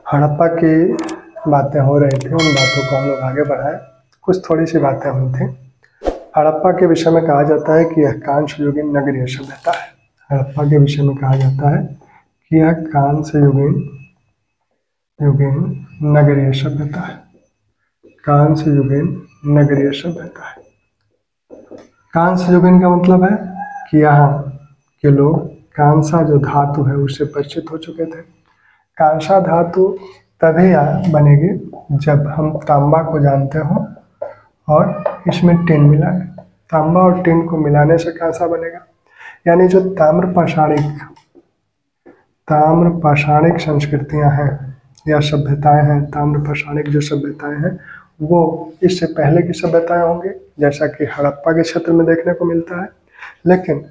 हड़प्पा की बातें हो रही थी, उन बातों को हम लोग आगे बढ़ाएं। कुछ थोड़ी सी बातें हुई थी। हड़प्पा के विषय में कहा जाता है कि यह कांस्य युगीन नगरीय सभ्यता है। हड़प्पा के विषय में कहा जाता है कि यह कांस्य युगीन नगरीय सभ्यता है। कांस्य युगीन नगरीय सभ्यता है। कांस्य युगीन का मतलब है कि यहाँ के लोग कांसा जो धातु है उससे परिचित हो चुके थे। कांसा धातु तभी बनेगी जब हम तांबा को जानते हो और इसमें टिन मिलाएं। तांबा और टिन को मिलाने से कांसा बनेगा। यानी जो ताम्र पाषाणिक संस्कृतियां हैं या सभ्यताएं हैं, ताम्र पाषाणिक जो सभ्यताएं हैं वो इससे पहले की सभ्यताएं होंगी, जैसा कि हड़प्पा के क्षेत्र में देखने को मिलता है। लेकिन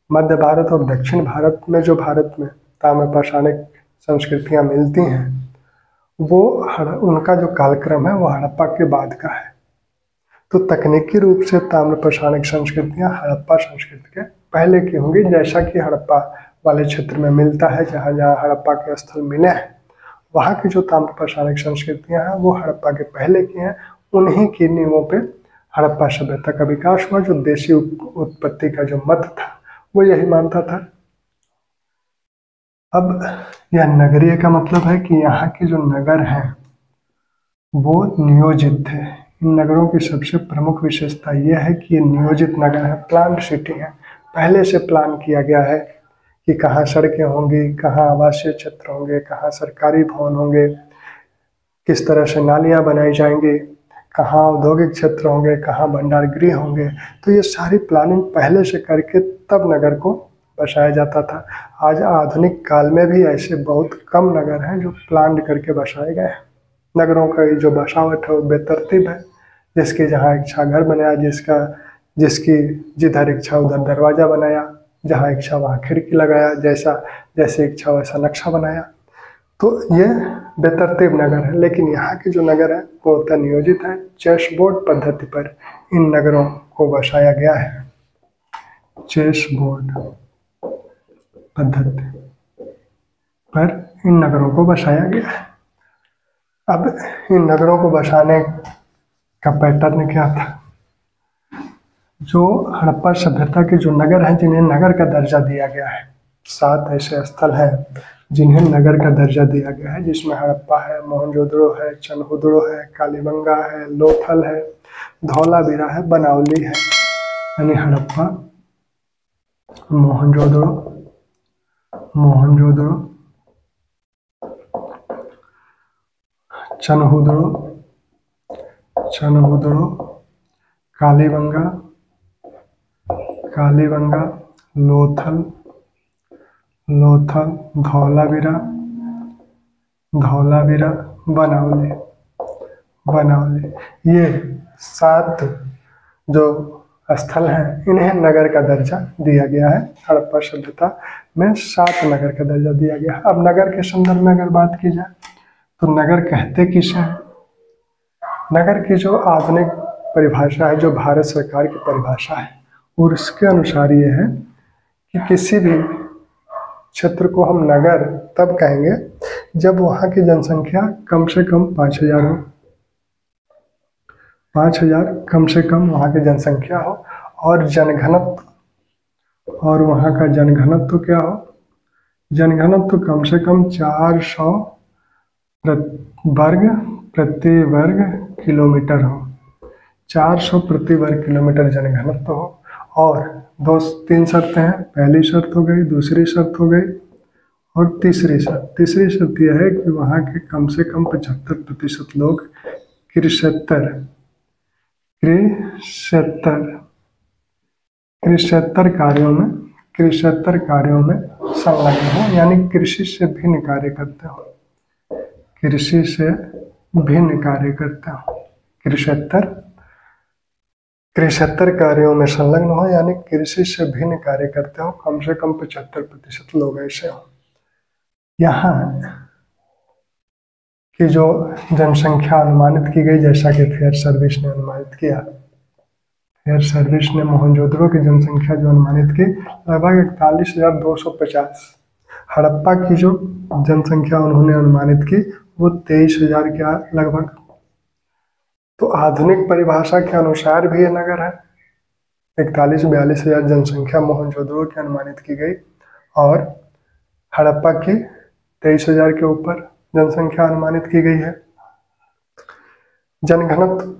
मध्य भारत और दक्षिण भारत में जो भारत में ताम्र पाषाणिक संस्कृतियां मिलती हैं वो उनका जो कालक्रम है वो हड़प्पा के बाद का है। तो तकनीकी रूप से ताम्र पाषाणिक संस्कृतियां हड़प्पा संस्कृति के पहले की होंगी, जैसा कि हड़प्पा वाले क्षेत्र में मिलता है। जहाँ जहाँ हड़प्पा के स्थल मिले हैं वहाँ की जो ताम्र पाषाणिक संस्कृतियां हैं वो हड़प्पा के पहले की हैं। उन्हीं की नींवों पे हड़प्पा सभ्यता का विकास हुआ। जो देशी उत्पत्ति का जो मत था वो यही मानता था। अब यह नगरीय का मतलब है कि यहाँ के जो नगर हैं वो नियोजित थे। इन नगरों की सबसे प्रमुख विशेषता यह है कि ये नियोजित नगर है, प्लान्ड सिटी है। पहले से प्लान किया गया है कि कहाँ सड़कें होंगी, कहाँ आवासीय क्षेत्र होंगे, कहाँ सरकारी भवन होंगे, किस तरह से नालियाँ बनाई जाएंगी, कहाँ औद्योगिक क्षेत्र होंगे, कहाँ भंडार गृह होंगे। तो ये सारी प्लानिंग पहले से करके तब नगर को बसाया जाता था। आज आधुनिक काल में भी ऐसे बहुत कम नगर हैं जो प्लान करके बसाए गए हैं। नगरों का जो बसावट है वो बेतरतीब है। जिसकी जहाँ इच्छा घर बनाया, जिसकी जिधर इच्छा उधर दरवाजा बनाया, जहाँ इच्छा वहाँ खिड़की लगाया, जैसे इच्छा वैसा नक्शा बनाया। तो ये बेतरतीब नगर है। लेकिन यहाँ के जो नगर है वो होता नियोजित है। चेसबोर्ड पद्धति पर इन नगरों को बसाया गया है। चेसबोर्ड पद्धति पर इन नगरों को बसाया गया है। अब इन नगरों को बसाने का पैटर्न क्या था? जो हड़प्पा सभ्यता के जो नगर हैं जिन्हें नगर का दर्जा दिया गया है, 7 ऐसे स्थल हैं जिन्हें नगर का दर्जा दिया गया है, जिसमें हड़प्पा है, मोहनजोदड़ो है, चनहुदड़ो है, कालीबंगा है, लोथल है, धौलावीरा है, बनावली है। यानी हड़प्पा, मोहनजोदड़ो, चनहुदड़ो, कालीबंगा, लोथल, धौलावीरा, बनावली। ये 7 जो स्थल हैं इन्हें नगर का दर्जा दिया गया है। हड़प्पा सभ्यता में 7 नगर का दर्जा दिया गया है। अब नगर के संदर्भ में अगर बात की जाए तो नगर कहते किसे हैं? नगर की जो आधुनिक परिभाषा है, जो भारत सरकार की परिभाषा है, और उसके अनुसार ये है कि किसी भी क्षेत्र को हम नगर तब कहेंगे जब वहाँ की जनसंख्या कम से कम 5000 हो। 5000 कम से कम वहाँ की जनसंख्या हो और वहाँ का जनघनत्व क्या हो? जनघनत्व कम से कम 400 प्रति वर्ग किलोमीटर हो। 400 प्रति वर्ग किलोमीटर जनघनत्व हो। और 2-3 शर्तें हैं। पहली शर्त हो गई, दूसरी शर्त हो गई और तीसरी शर्त यह है कि वहाँ के कम से कम 75% लोग कृषियेतर कार्यों में संलग्न हो, यानी कृषि से भिन्न कार्य करते हो। कृषियेतर कार्यों में संलग्न हो, यानी कृषि से भिन्न कार्य करते हो। कम से कम 75% लोग ऐसे हो। यहाँ की जो जनसंख्या अनुमानित की गई, जैसा कि फेयर सर्विस ने अनुमानित किया, फेयर सर्विस ने मोहनजोदड़ो की जनसंख्या जो अनुमानित की लगभग 41,250। हड़प्पा की जो जनसंख्या उन्होंने अनुमानित की वो 23,000 के लगभग। तो आधुनिक परिभाषा के अनुसार भी ये नगर है। 41-42 हजार जनसंख्या मोहनजोदड़ो की अनुमानित की गई और हड़प्पा की 23,000 के ऊपर जनसंख्या अनुमानित की गई है। जनघनत्व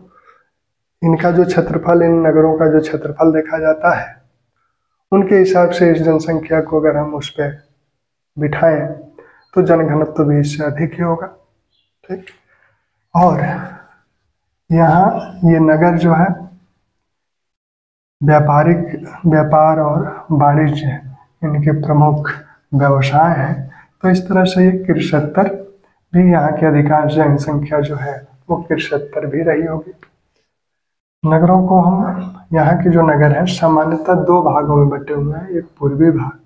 इनका जो क्षेत्रफल, इन नगरों का जो क्षेत्रफल देखा जाता है, उनके हिसाब से इस जनसंख्या को अगर हम उस पर बिठाएं तो जनघनत्व भी इससे अधिक ही होगा। ठीक। और यहाँ ये नगर जो है व्यापार और वाणिज्य इनके प्रमुख व्यवसाय हैं। तो इस तरह से ये कृषितर भी, यहाँ की अधिकांश जनसंख्या जो है वो कृषितर भी रही होगी। नगरों को हम, यहाँ के जो नगर है सामान्यतः दो भागों में बटे हुए हैं, एक पूर्वी भाग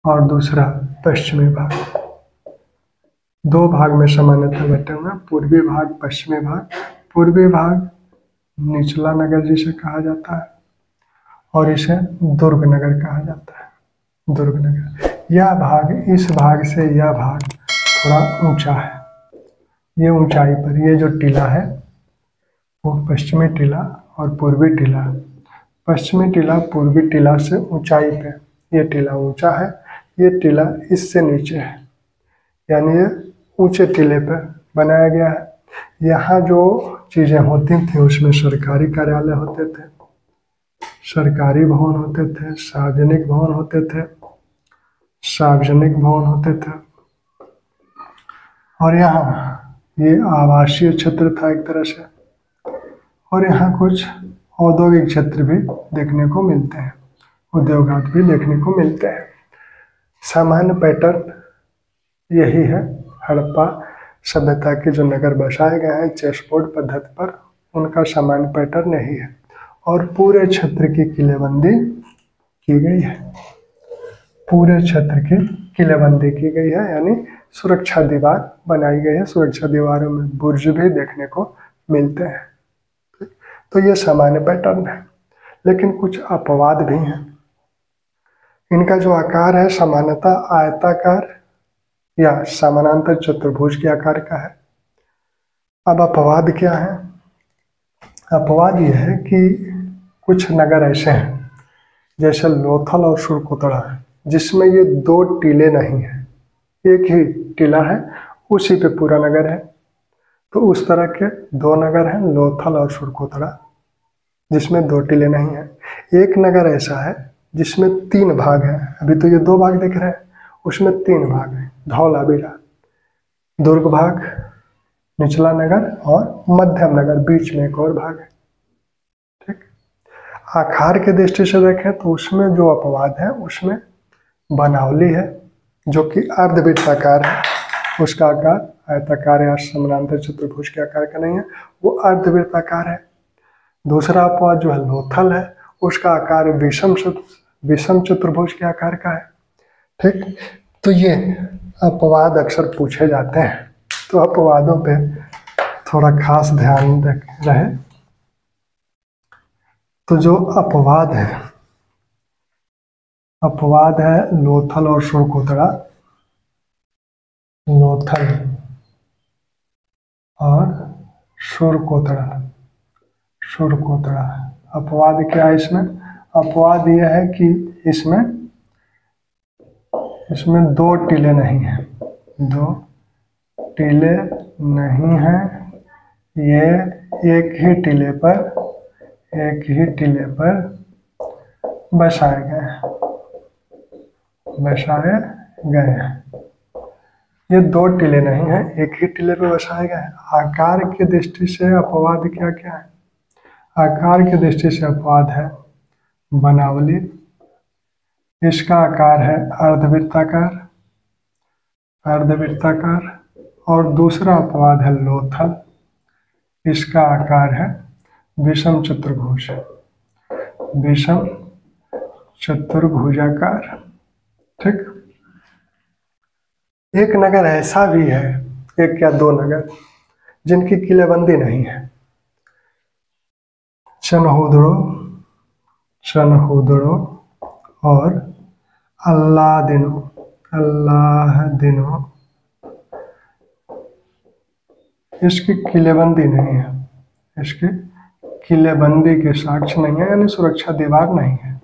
और दूसरा पश्चिमी भाग। दो भाग में सामान्यतः बटे हुए हैं, पूर्वी भाग, पश्चिमी भाग। पूर्वी भाग निचला नगर जिसे कहा जाता है और इसे दुर्ग नगर कहा जाता है। दुर्ग नगर, यह भाग, इस भाग से यह भाग थोड़ा ऊंचा है। ये ऊंचाई पर, ये जो टीला है वो पश्चिमी टीला और पूर्वी टीला। पश्चिमी टीला पूर्वी टीला से ऊंचाई पे, ये टीला ऊंचा है, ये टीला इससे नीचे है, यानी ये ऊंचे टीले पर बनाया गया है। यहाँ जो चीज़ें होती थी उसमें सरकारी कार्यालय होते थे, सरकारी भवन होते थे, सार्वजनिक भवन होते थे, सार्वजनिक भवन होते थे। और यहाँ ये आवासीय क्षेत्र था एक तरह से, और यहाँ कुछ औद्योगिक क्षेत्र भी देखने को मिलते हैं, उद्योगात भी देखने को मिलते हैं। सामान्य पैटर्न यही है। हड़प्पा सभ्यता के जो नगर बसाए गए हैं चेसबोर्ड पद्धति पर, उनका सामान्य पैटर्न यही है। और पूरे क्षेत्र की किलेबंदी की गई है, पूरे क्षेत्र की किलेबंदी की गई है, यानी सुरक्षा दीवार बनाई गई है। सुरक्षा दीवारों में बुर्ज भी देखने को मिलते हैं। तो ये सामान्य पैटर्न है, लेकिन कुछ अपवाद भी हैं। इनका जो आकार है सामान्यतः आयताकार या समानांतर चतुर्भुज के आकार का है। अब अपवाद क्या है? अपवाद यह है कि कुछ नगर ऐसे हैं जैसे लोथल और सुरकोतड़ा, जिसमें ये दो टीले नहीं हैं, एक ही टीला है, उसी पे पूरा नगर है। तो उस तरह के दो नगर हैं, लोथल और सुरकोतड़ा, जिसमें दो टीले नहीं हैं। एक नगर ऐसा है जिसमें 3 भाग हैं। अभी तो ये 2 भाग दिख रहे हैं, उसमें 3 भाग हैं, धौलावीरा, दुर्ग भाग, निचला नगर और मध्यम नगर, बीच में एक और भाग है। ठीक। आकार के दृष्टि से देखें तो उसमें जो अपवाद है उसमें बनावली है, जो कि अर्धवृत्ताकार है। उसका आकार आयताकार या समानांतर चतुर्भुज के आकार का नहीं है, वो अर्धवृत्ताकार है। दूसरा अपवाद जो है लोथल है, उसका आकार विषम चतुर्भुज के आकार का है। ठीक। तो ये अपवाद अक्सर पूछे जाते हैं, तो अपवादों पे थोड़ा खास ध्यान रहे। तो जो अपवाद है लोथल और सुरकोतड़ा, लोथल और सुरकोतड़ा। अपवाद क्या है इसमें? अपवाद यह है कि इसमें 2 टीले नहीं हैं, 2 टीले नहीं हैं। ये एक ही टीले पर बसाए गए हैं। ये 2 टीले नहीं हैं, एक ही टीले पर बसाए गए हैं। आकार की दृष्टि से अपवाद क्या क्या है? आकार की दृष्टि से अपवाद है बनावली, इसका आकार है अर्धवृत्ताकार। और दूसरा अपवाद है लोथल, इसका आकार है विषम चतुर्भुजाकार। ठीक। एक नगर ऐसा भी है, एक या 2 नगर जिनकी किलेबंदी नहीं है। चनहुदड़ो और अल्लादिनो इसकी किलेबंदी नहीं है, इसकी किलेबंदी के साक्ष्य नहीं है, यानी सुरक्षा दीवार नहीं है।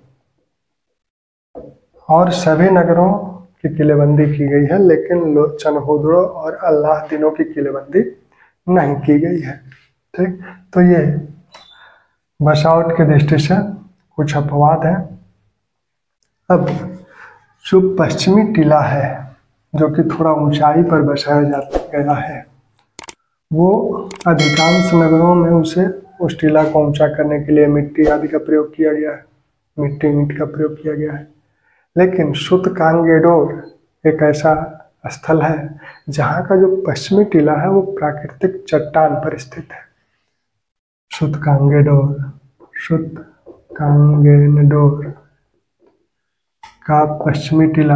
और सभी नगरों की किलेबंदी की गई है, लेकिन चनहौदड़ो और अल्लाहदीनों की किलेबंदी नहीं की गई है। ठीक, तो ये बसावट की दृष्टि से कुछ अपवाद है। अब जो पश्चिमी टीला है, जो कि थोड़ा ऊंचाई पर बसाया गया है, वो अधिकांश नगरों में उस टीला को ऊंचा करने के लिए मिट्टी आदि का प्रयोग किया गया है, मिट्टी ईंट का प्रयोग किया गया है। लेकिन सुतकांगेडोर एक ऐसा स्थल है जहाँ का जो पश्चिमी टीला है वो प्राकृतिक चट्टान पर स्थित है। सुतकांगेडोर का पश्चिमी टीला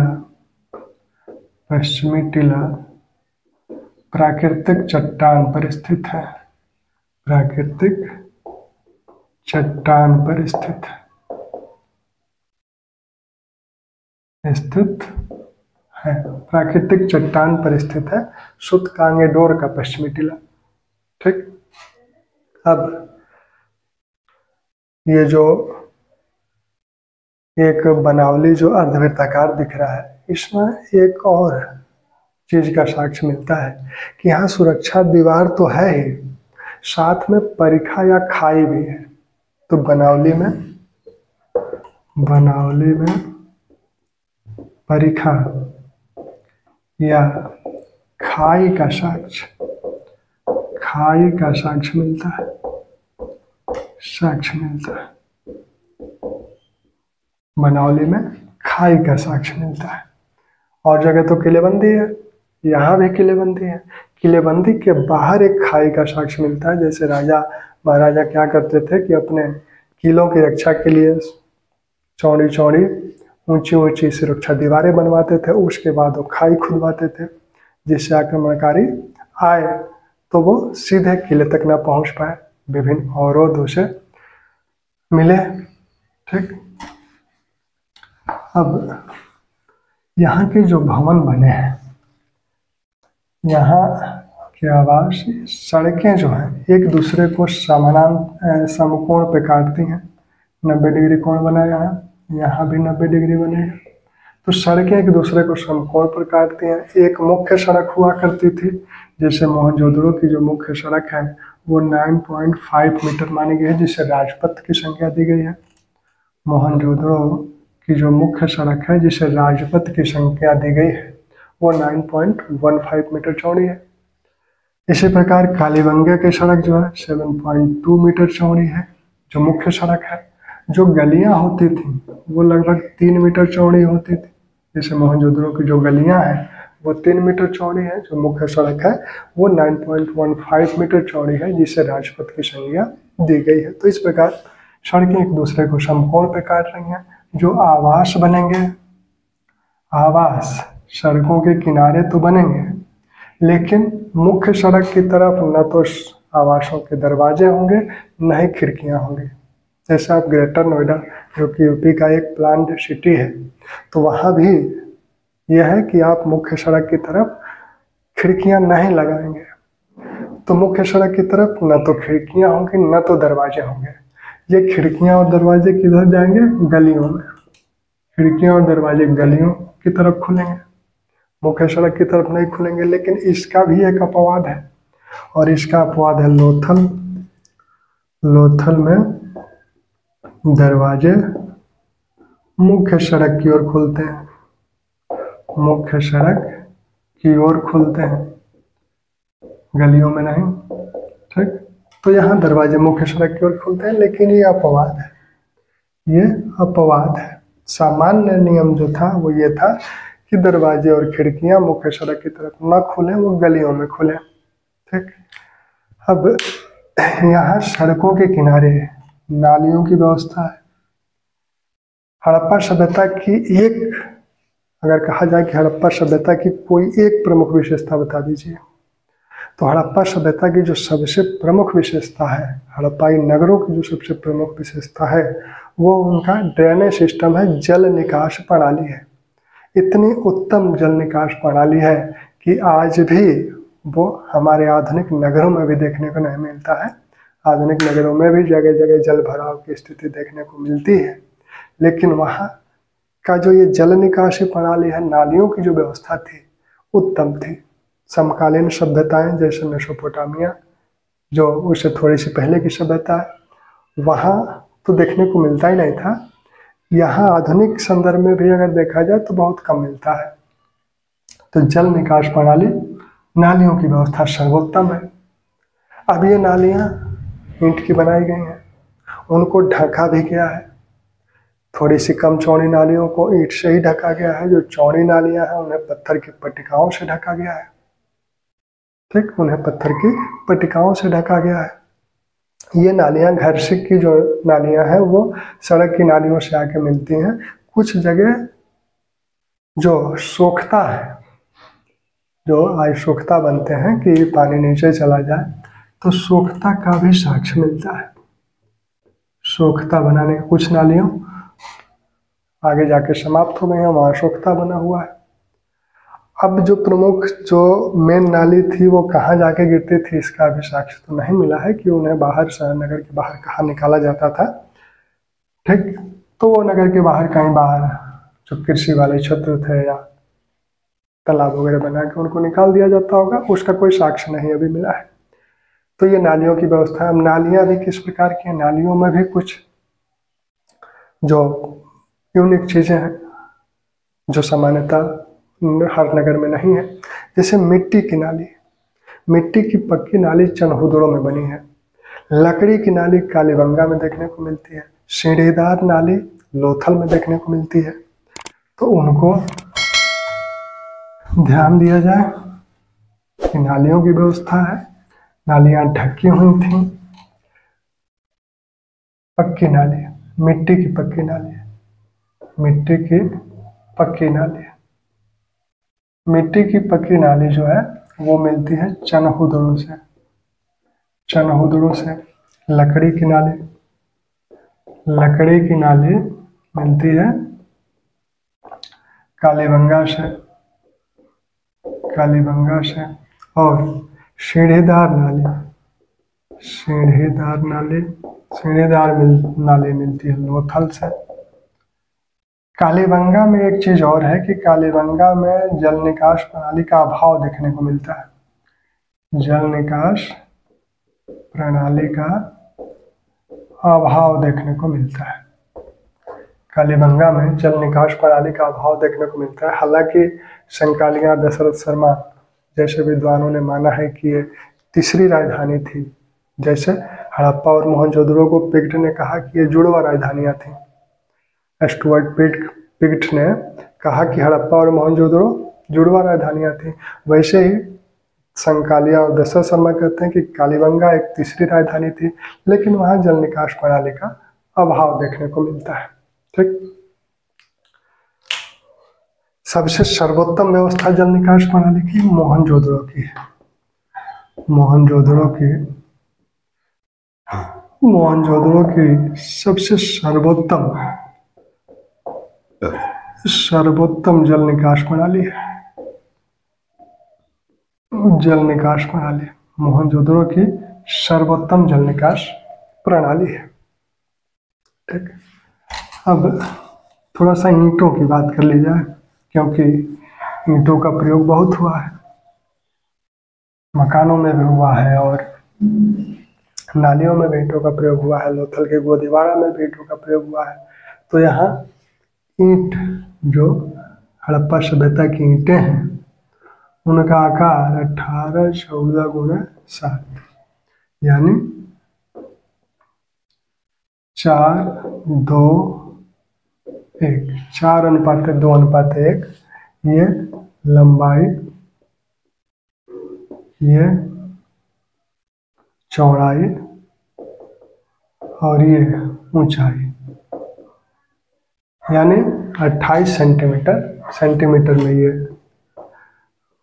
प्राकृतिक चट्टान पर स्थित है, प्राकृतिक चट्टान पर स्थित है, प्राकृतिक चट्टान पर स्थित है सुतकांगेडोर का पश्चिमी टीला। ठीक, अब ये जो एक बनावली जो अर्धवृत्ताकार दिख रहा है, इसमें एक और चीज का साक्ष्य मिलता है कि यहाँ सुरक्षा दीवार तो है ही, साथ में परिखा या खाई भी है। तो बनावली में परिखा या खाई का साक्ष्य मिलता है, बनावली में खाई का साक्ष्य मिलता है। और जगह तो किलेबंदी है, यहाँ भी किलेबंदी है। किलेबंदी के बाहर एक खाई का साक्ष्य मिलता है, जैसे राजा महाराजा क्या करते थे कि अपने किलों की रक्षा के लिए चौड़ी चौड़ी ऊंची ऊंची सुरक्षा दीवारें बनवाते थे, उसके बाद वो खाई खुदवाते थे, जिससे आक्रमणकारी आए तो वो सीधे किले तक ना पहुंच पाए, विभिन्न अवरोधों से मिले। ठीक, अब यहाँ के जो भवन बने हैं, यहाँ के आवास सड़कें जो हैं एक दूसरे को समकोण पे काटती हैं। 90 डिग्री कोण बनाया है, यहाँ भी 90 डिग्री बनेगा। तो सड़कें एक दूसरे को समकोण पर काटती हैं। एक मुख्य सड़क हुआ करती थी, जैसे मोहनजोदड़ो की जो मुख्य सड़क है वो 9.5 मीटर मानी गई है, जिसे राजपथ की संख्या दी गई है। मोहनजोदड़ो की जो मुख्य सड़क है जिसे राजपथ की संख्या दी गई है वो 9.15 मीटर चौड़ी है। इसी प्रकार कालीबंगा की सड़क जो है 7.2 मीटर चौड़ी है, जो मुख्य सड़क है। जो गलियां होती थी वो लगभग 3 मीटर चौड़ी होती थी, जैसे मोहनजोदड़ो की जो गलियां हैं वो 3 मीटर चौड़ी है। जो मुख्य सड़क है वो 9.15 मीटर चौड़ी है, जिसे राजपथ की संज्ञा दी गई है। तो इस प्रकार सड़कें एक दूसरे को समकोण पे काट रही हैं। जो आवास बनेंगे, आवास सड़कों के किनारे तो बनेंगे, लेकिन मुख्य सड़क की तरफ न तो आवासों के दरवाजे होंगे न ही खिड़कियां होंगी। जैसे आप ग्रेटर नोएडा, जो कि यूपी का एक प्लान्ड सिटी है, तो वहाँ भी यह है कि आप मुख्य सड़क की तरफ खिड़कियां नहीं लगाएंगे। तो मुख्य सड़क की तरफ न तो खिड़कियां होंगी न तो दरवाजे होंगे। ये खिड़कियां और दरवाजे किधर जाएंगे? गलियों में। खिड़कियां और दरवाजे गलियों की तरफ खुलेंगे, मुख्य सड़क की तरफ नहीं खुलेंगे। लेकिन इसका भी एक अपवाद है, और इसका अपवाद है लोथल। लोथल में दरवाजे मुख्य सड़क की ओर खुलते हैं, मुख्य सड़क की ओर खुलते हैं, गलियों में नहीं। ठीक, तो यहाँ दरवाजे मुख्य सड़क की ओर खुलते हैं, लेकिन ये अपवाद है, ये अपवाद है। सामान्य नियम जो था वो ये था कि दरवाजे और खिड़कियां मुख्य सड़क की तरफ न खुले, वो गलियों में खुले। ठीक, अब यहाँ सड़कों के किनारे नालियों की व्यवस्था है। हड़प्पा सभ्यता की एक, अगर कहा जाए कि हड़प्पा सभ्यता की कोई एक प्रमुख विशेषता बता दीजिए, तो हड़प्पा सभ्यता की जो सबसे प्रमुख विशेषता है, हड़प्पाई नगरों की जो सबसे प्रमुख विशेषता है, वो उनका ड्रेनेज सिस्टम है, जल निकास प्रणाली है। इतनी उत्तम जल निकास प्रणाली है कि आज भी वो हमारे आधुनिक नगरों में भी देखने को नहीं मिलता है। आधुनिक नगरों में भी जगह जगह जल भराव की स्थिति देखने को मिलती है, लेकिन वहाँ का जो ये जल निकासी प्रणाली है, नालियों की जो व्यवस्था थी उत्तम थी। समकालीन सभ्यताएं जैसे मेसोपोटामिया, जो उससे थोड़ी सी पहले की सभ्यता है, वहाँ तो देखने को मिलता ही नहीं था। यहाँ आधुनिक संदर्भ में भी अगर देखा जाए तो बहुत कम मिलता है। तो जल निकास प्रणाली, नालियों की व्यवस्था सर्वोत्तम है। अब ये नालियाँ ईंट की बनाई गई हैं, उनको ढका भी गया है। थोड़ी सी कम चौड़ी नालियों को ईंट से ही ढका गया है, जो चौड़ी नालियाँ हैं उन्हें पत्थर की पट्टिकाओं से ढका गया है। ठीक, उन्हें पत्थर की पट्टिकाओं से ढका गया है। ये नालियाँ घर से की जो नालियाँ हैं वो सड़क की नालियों से आके मिलती हैं। कुछ जगह जो सोखता है, जो आज सोखता बनते हैं कि पानी नीचे चला जाए, तो सोखता का भी साक्ष्य मिलता है। सोखता बनाने की कुछ नालियों आगे जाके समाप्त हो गई हैं, वहाँ सोखता बना हुआ है। अब जो प्रमुख जो मेन नाली थी वो कहाँ जाके गिरती थी, इसका भी साक्ष्य तो नहीं मिला है कि उन्हें बाहर शहर नगर के बाहर कहाँ निकाला जाता था। ठीक, तो वो नगर के बाहर कहीं बाहर जो कृषि वाले क्षेत्र थे या तालाब वगैरह बना के उनको निकाल दिया जाता होगा, उसका कोई साक्ष्य नहीं अभी मिला है। तो ये नालियों की व्यवस्था है। अब नालियाँ भी किस प्रकार की हैं, नालियों में भी कुछ जो यूनिक चीज़ें हैं जो सामान्यतः हर नगर में नहीं है। जैसे मिट्टी की नाली, मिट्टी की पक्की नाली चनहुदड़ों में बनी है। लकड़ी की नाली कालीबंगा में देखने को मिलती है। सीढ़ीदार नाली लोथल में देखने को मिलती है। तो उनको ध्यान दिया जाए कि नालियों की व्यवस्था है, नालियां ढकी हुई थी। पक्की नाली, मिट्टी की पक्की नाली, मिट्टी की पक्की नाली, मिट्टी की पक्की नाली जो है वो मिलती है चनहुदड़ों से। चनहुदड़ों से लकड़ी की नाली, लकड़ी की नाली मिलती है कालीबंगा से, कालीबंगा से। और सीढ़ीदार नाली, सीढ़ीदार नाली, सीढ़ीदार नाली मिलती है लोथल से। कालीबंगा में एक चीज और है कि कालीबंगा में जल निकास प्रणाली का अभाव देखने को मिलता है। जल निकास प्रणाली का अभाव देखने को मिलता है। कालीबंगा में जल निकास प्रणाली का अभाव देखने को मिलता है। हालांकि संकालिया दशरथ शर्मा जैसे विद्वानों ने माना है कि ये तीसरी राजधानी थी। जैसे हड़प्पा और मोहनजोदड़ो को पिग्ट ने कहा कि ये जुड़वा राजधानियां थी। स्टुअर्ट पिग्ट ने कहा कि हड़प्पा और मोहनजोदड़ो जुड़वा राजधानियां थी। वैसे ही संकालिया और दशरथ शर्मा कहते हैं कि कालीबंगा एक तीसरी राजधानी थी, लेकिन वहाँ जल निकास प्रणाली का अभाव देखने को मिलता है। ठीक, सबसे सर्वोत्तम व्यवस्था जल निकास प्रणाली की मोहनजोदड़ो की है। मोहनजोदड़ो की सबसे सर्वोत्तम जल निकास प्रणाली है। जल निकास प्रणाली मोहनजोदड़ो की सर्वोत्तम जल निकास प्रणाली है। ठीक, अब थोड़ा सा ईंटों की बात कर ली जाए, क्योंकि ईंटों का प्रयोग बहुत हुआ है, मकानों में भी हुआ है और नालियों में भी ईंटों का प्रयोग हुआ है, लोथल के गोदीवाड़ा में भी ईंटों का प्रयोग हुआ है। तो यहाँ ईंट जो हड़प्पा सभ्यता की ईंटें हैं उनका आकार 1814 × 7 यानी 4:2:1, 4:2:1, ये लंबाई, ये चौड़ाई और ये ऊंचाई, यानी 28 सेंटीमीटर में ये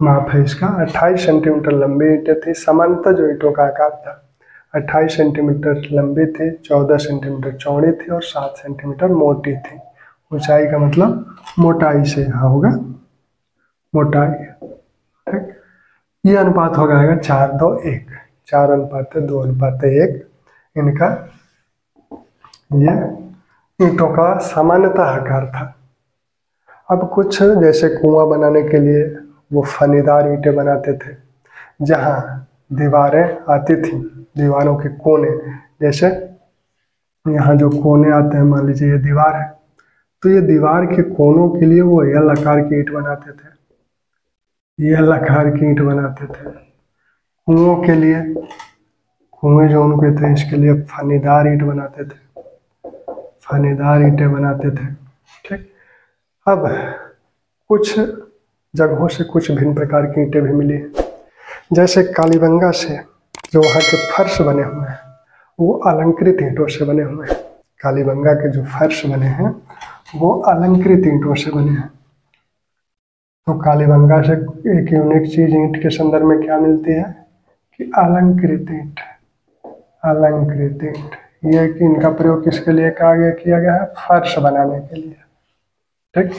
माप है इसका। 28 सेंटीमीटर लंबी ईंटें थी। सामान्यतः जो ईंटों का आकार था 28 सेंटीमीटर लंबी थी, 14 सेंटीमीटर चौड़ी थी और 7 सेंटीमीटर मोटी थी। ऊंचाई का मतलब मोटाई से यहाँ होगा मोटाई। ठीक, ये अनुपात हो जाएगा 4:2:1, 4:2:1 इनका ये ईंटों का सामान्यतः आकार था। अब कुछ जैसे कुआं बनाने के लिए वो फनीदार ईंटें बनाते थे, जहाँ दीवारें आती थी, दीवारों के कोने, जैसे यहाँ जो कोने आते हैं, मान लीजिए ये दीवार है, तो ये दीवार के कोनों के लिए वो एल आकार की ईंट बनाते थे, ये एल आकार की ईंट बनाते थे। कुओं के लिए, कुएं जो उनके थे, इसके लिए फनीदार ईंट बनाते थे, फनीदार ईंटें बनाते थे। ठीक, अब कुछ जगहों से कुछ भिन्न प्रकार की ईंटें भी मिली हैं, जैसे कालीबंगा से जो वहाँ के फर्श बने हुए हैं वो अलंकृत ईंटों से बने हुए हैं। कालीबंगा के जो फर्श बने हैं वो अलंकृत ईंटों से बने हैं। तो कालीबंगा से एक यूनिक चीज ईंट के संदर्भ में क्या मिलती है कि अलंकृत ईंट, अलंकृत ईंट, ये कि इनका प्रयोग किसके लिए किया गया है, फर्श बनाने के लिए। ठीक,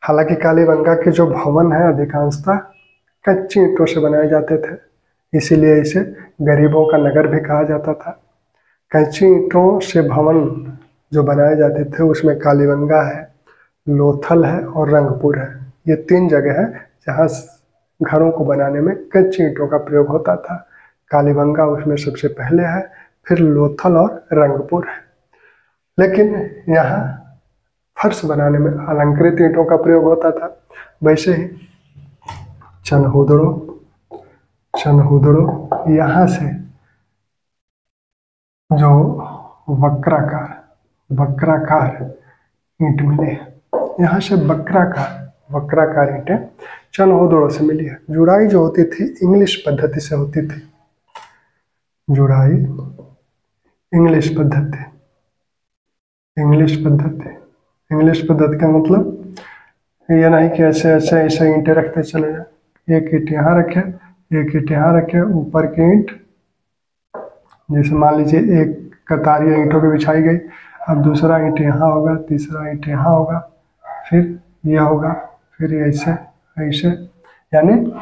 हालांकि कालीबंगा के जो भवन है अधिकांशतः कच्ची ईंटों से बनाए जाते थे, इसीलिए इसे गरीबों का नगर भी कहा जाता था। कच्ची ईंटों से भवन जो बनाए जाते थे उसमें कालीबंगा है, लोथल है और रंगपुर है। ये 3 जगह है जहाँ घरों को बनाने में कच्ची ईंटों का प्रयोग होता था। कालीबंगा उसमें सबसे पहले है, फिर लोथल और रंगपुर है। लेकिन यहाँ फर्श बनाने में अलंकृत ईंटों का प्रयोग होता था। वैसे ही चनहुदड़ो यहाँ से जो वक्राकार ईंट मिले, यहाँ से वक्राकार ईंटें चनहुदड़ो से मिली है। जुड़ाई जो होती थी इंग्लिश पद्धति से होती थी, जुड़ाई इंग्लिश पद्धति का मतलब ये नहीं कि ऐसे ईंटें रखते चले जाए, एक ईंट यहाँ रखे, एक ईंट यहाँ रखे, ऊपर की ईंट जैसे मान लीजिए एक कतार ईंटों की बिछाई गई, अब दूसरा ईंट यहाँ होगा, तीसरा ईंट यहाँ होगा, फिर यह होगा, फिर ऐसे ऐसे, यानी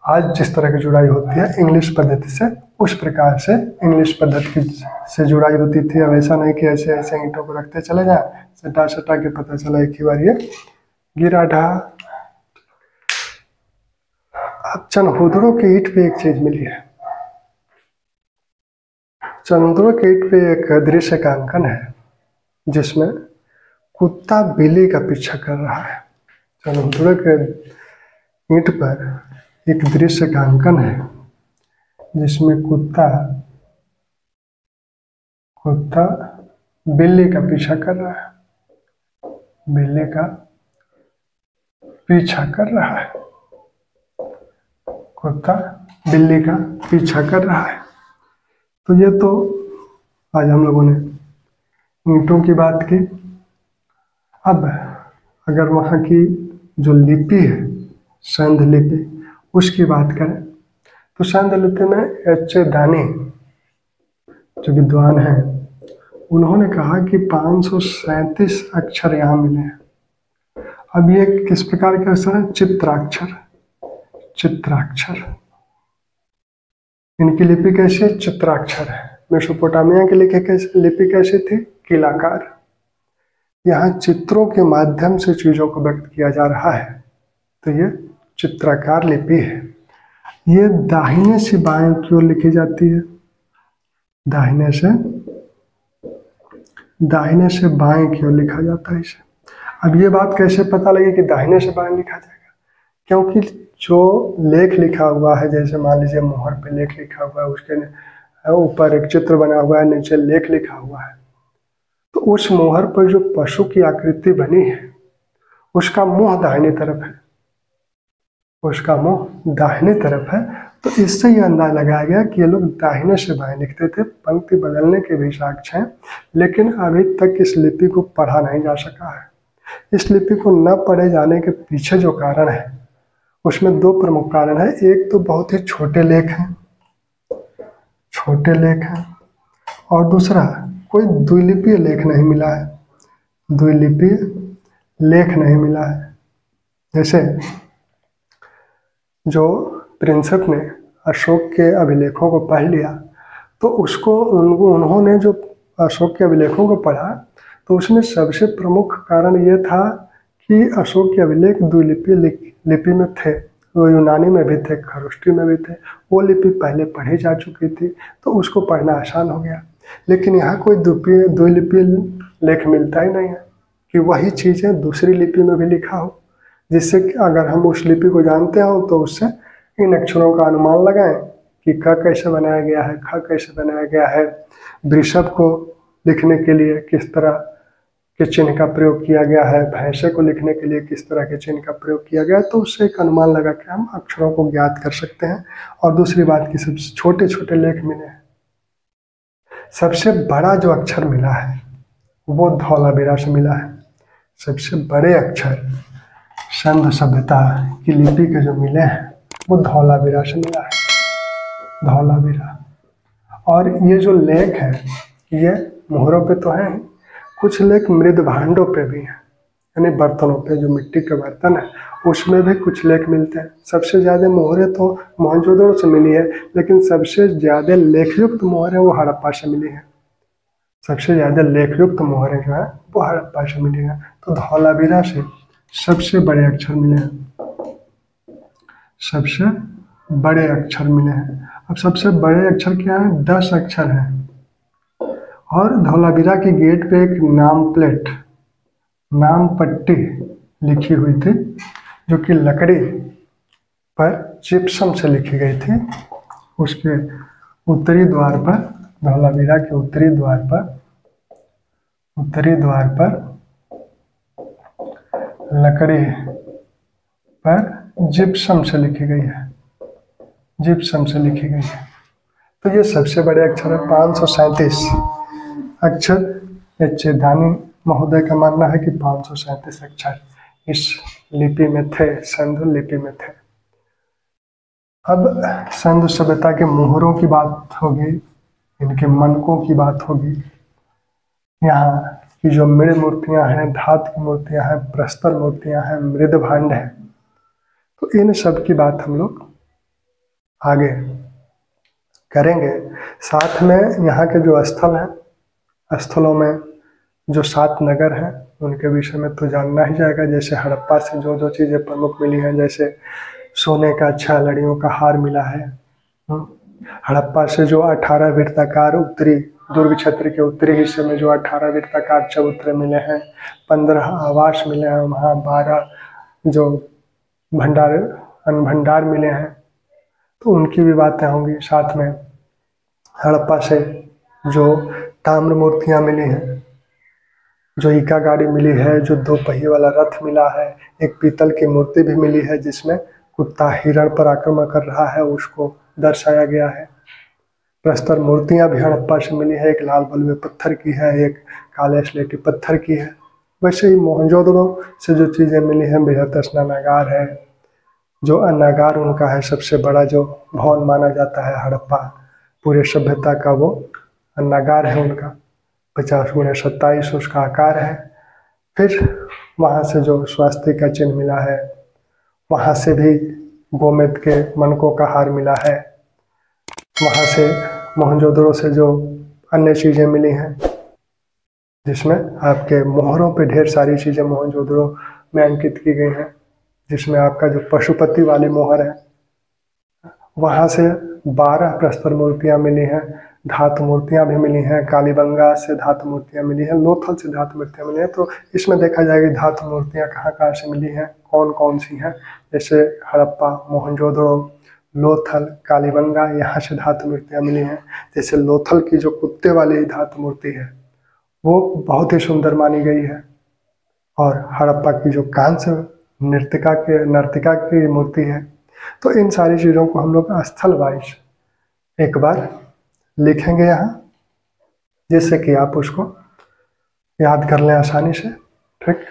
आज जिस तरह की जुड़ाई होती है इंग्लिश पद्धति से, उस प्रकार से इंग्लिश पद्धति से जुड़ाई होती थी। अब ऐसा नहीं कि ऐसे ईंटों को रखते चले जाए, सटा के पता चला एक ही बार ये गिरा ढहा। अब चनहुदड़ो के ईंट पे एक चीज मिली है, चनहुदड़ो के ईंट पे एक दृश्य का अंकन है जिसमें कुत्ता बिल्ली का पीछा कर रहा है। चनहुदड़ो के ईंट पर एक दृश्य का अंकन है जिसमें कुत्ता बिल्ली का पीछा कर रहा है, बिल्ली का पीछा कर रहा है, कुत्ता बिल्ली का पीछा कर रहा है। तो ये तो आज हम लोगों ने ईंटों की बात की। अब अगर वहाँ की जो लिपि है, संध लिपि, उसकी बात करें तो संध लिपि में एच.ए. दानी जो विद्वान हैं उन्होंने कहा कि 537 अक्षर यहाँ मिले हैं। अब ये किस प्रकार के अक्षर है, चित्राक्षर। इनकी लिपि कैसी है, चित्राक्षर है। मेसोपोटामिया की लिपि कैसी थी, कीलाकार। यहाँ चित्रों के माध्यम से चीजों को व्यक्त किया जा रहा है, तो ये चित्राकार लिपि है। ये दाहिने से बाएं की ओर लिखी जाती है, दाहिने से बाएं की ओर लिखा जाता है इसे। अब ये बात कैसे पता लगी कि दाहिने से बाएं लिखा जाएगा, क्योंकि जो लेख लिखा हुआ है, जैसे मान लीजिए मोहर पे लेख लिखा हुआ है, उसके ऊपर एक चित्र बना हुआ है, नीचे लेख लिखा हुआ है, तो उस मोहर पर जो पशु की आकृति बनी है उसका मुंह दाहिने तरफ है, उसका मुंह दाहिने तरफ है। तो इससे यह अंदाजा लगाया गया कि ये लोग दाहिने से बाएं लिखते थे। पंक्ति बदलने के भी साक्ष्य हैं, लेकिन अभी तक इस लिपि को पढ़ा नहीं जा सका है। इस लिपि को न पढ़े जाने के पीछे जो कारण है उसमें 2 प्रमुख कारण है। एक तो बहुत ही छोटे लेख हैं, और दूसरा कोई द्विलिपीय लेख नहीं मिला है, द्विलिपीय लेख नहीं मिला है। जैसे जो प्रिंसेप ने अशोक के अभिलेखों को पढ़ लिया तो उन्होंने जो अशोक के अभिलेखों को पढ़ा तो उसमें सबसे प्रमुख कारण ये था कि अशोक के अभिलेख द्विलिपि लिपि में थे, वो यूनानी में भी थे, खरोष्ठी में भी थे। वो लिपि पहले पढ़ी जा चुकी थी तो उसको पढ़ना आसान हो गया। लेकिन यहाँ कोई द्विलिपि लेख मिलता ही नहीं है कि वही चीज़ें दूसरी लिपि में भी लिखा हो, जिससे कि अगर हम उस लिपि को जानते हो तो उससे इन अक्षरों का अनुमान लगाएं कि क कैसे बनाया गया है, ख कैसे बनाया गया है, वृषभ को लिखने के लिए किस तरह के चिन्ह का प्रयोग किया गया है, भैंसे को लिखने के लिए किस तरह के चिन्ह का प्रयोग किया गया है। तो उससे एक अनुमान लगा के हम अक्षरों को ज्ञात कर सकते हैं। और दूसरी बात की सबसे छोटे छोटे लेख मिले हैं। सबसे बड़ा जो अक्षर मिला है वो धौलावीरा से मिला है। सबसे बड़े अक्षर सिंधु सभ्यता की लिपि के जो मिले हैं वो धौलावीरा से मिला है, धौलावीरा। और ये जो लेख है ये मोहरों पे तो है, कुछ लेख मृद भांडों पे भी हैं, यानी बर्तनों पे, जो मिट्टी के बर्तन है उसमें भी कुछ लेख मिलते हैं। सबसे ज़्यादा मोहरें तो मोहनजोदड़ो से मिली है, लेकिन सबसे ज़्यादा लेखयुक्त मोहरें वो हड़प्पा से मिली हैं। सबसे ज़्यादा लेखयुक्त मोहरें जो है वो हड़प्पा से मिली हैं। तो धौलावीरा से सबसे बड़े अक्षर मिले हैं, सबसे बड़े अक्षर मिले हैं। अब सबसे बड़े अक्षर क्या है? 10 अक्षर हैं। और धौलावीरा की गेट पे एक नाम प्लेट, नाम पट्टी लिखी हुई थी, जो कि लकड़ी पर जिप्सम से लिखी गई थी। उसके उत्तरी द्वार पर, धौलावीरा के उत्तरी द्वार पर लकड़ी पर जिप्सम से लिखी गई है, जिप्सम से लिखी गई है। तो ये सबसे बड़े अक्षर है। 537 अक्षर। चेदानी महोदय का मानना है कि 537 अक्षर इस लिपि में थे, सिंधु लिपि में थे। अब सिंधु सभ्यता के मोहरों की बात होगी, इनके मनकों की बात होगी। यहाँ की जो मृद मूर्तियाँ हैं, धातु की मूर्तियाँ हैं, प्रस्तर मूर्तियाँ हैं, मृद भांड है, तो इन सब की बात हम लोग आगे करेंगे। साथ में यहाँ के जो स्थल हैं, स्थलों में जो 7 नगर हैं उनके विषय में तो जानना ही जाएगा। जैसे हड़प्पा से जो जो चीज़ें प्रमुख मिली हैं, जैसे सोने का 6 लड़ियों का हार मिला है। हड़प्पा से जो 18 वृत्ताकार उत्तरी दुर्ग क्षेत्र के उत्तरी हिस्से में जो 18 वृत्ताकार चबूतरे मिले हैं, 15 आवास मिले हैं वहाँ, 12 जो भंडार मिले हैं, तो उनकी भी बातें होंगी। साथ में हड़प्पा से जो ताम्र मूर्तियाँ मिली हैं, जो इका गाड़ी मिली है, जो 2 पहिए वाला रथ मिला है, एक पीतल की मूर्ति भी मिली है जिसमें कुत्ता हिरण पर आक्रमण कर रहा है, उसको दर्शाया गया है। प्रस्तर मूर्तियाँ भी हड़प्पा से मिली है, एक लाल बलुए पत्थर की है, एक काले स्लेटी पत्थर की है। वैसे ही मोहनजोदड़ो से जो चीज़ें मिली हैं, बृहत स्नानागार है, जो अन्नागार उनका है, सबसे बड़ा जो भवन माना जाता है हड़प्पा पूरे सभ्यता का, वो अन्नागार है उनका। 50 × 27 उसका आकार है। फिर वहाँ से जो स्वास्तिक का चिन्ह मिला है, वहाँ से भी गोमेद के मनकों का हार मिला है। वहाँ से मोहनजोदड़ो से जो अन्य चीज़ें मिली हैं, जिसमें आपके मोहरों पे ढेर सारी चीज़ें मोहनजोदड़ो में अंकित की गई हैं, जिसमें आपका जो पशुपति वाली मोहर है, वहाँ से 12 प्रस्तर मूर्तियाँ मिली हैं। धातु मूर्तियाँ भी मिली हैं, कालीबंगा से धातु मूर्तियाँ मिली हैं, लोथल से धातु मूर्तियाँ मिली हैं। तो इसमें देखा जाएगा धातु मूर्तियाँ कहाँ कहाँ से मिली हैं, कौन कौन सी हैं। जैसे हड़प्पा, मोहनजोदड़ो, लोथल, कालीबंगा, यहाँ से धातु मूर्तियाँ मिली हैं। जैसे लोथल की जो कुत्ते वाली धातु मूर्ति है वो बहुत ही सुंदर मानी गई है। और हड़प्पा की जो कांस्य नर्तिका की मूर्ति है। तो इन सारी चीज़ों को हम लोग स्थल वाइज एक बार लिखेंगे यहाँ, जिससे कि आप उसको याद कर लें आसानी से। ठीक।